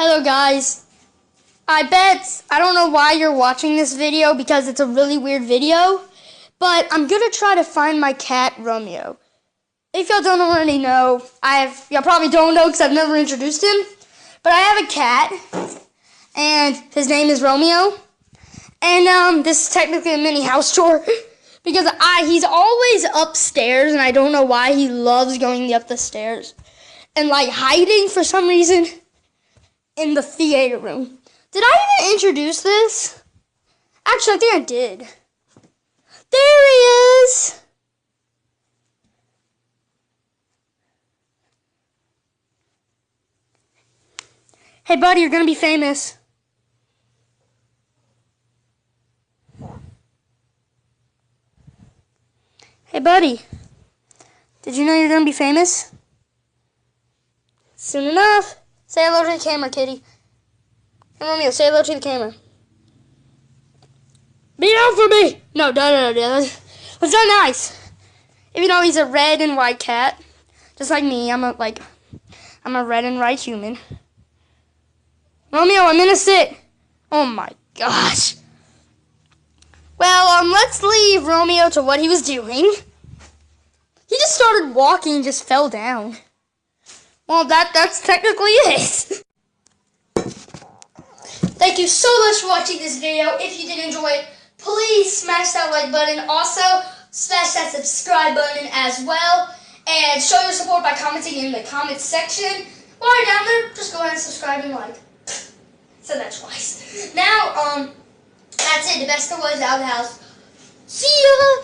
Hello guys, I don't know why you're watching this video because it's a really weird video, but I'm gonna try to find my cat Romeo. If y'all don't already know, y'all probably don't know because I've never introduced him, but I have a cat and his name is Romeo, and this is technically a mini house tour because he's always upstairs and I don't know why. He loves going up the stairs and like hiding for some reason in the theater room. Did I even introduce this? Actually, I think I did. There he is. Hey, buddy, you're going to be famous. Hey, buddy. Did you know you're going to be famous? Soon enough. Say hello to the camera, kitty. Hey, Romeo, say hello to the camera. Be out for me! No. That's not nice. Even though he's a red and white cat, just like me, I'm a red and white human. Romeo, I'm gonna sit. Oh my gosh. Well, let's leave Romeo to what he was doing. He just started walking and just fell down. Well, that's technically it. Thank you so much for watching this video. If you did enjoy it, please smash that like button. Also, smash that subscribe button as well. And show your support by commenting in the comments section. While you're down there, just go ahead and subscribe and like. Said that twice. Now, that's it. The best toys out of the house. See ya!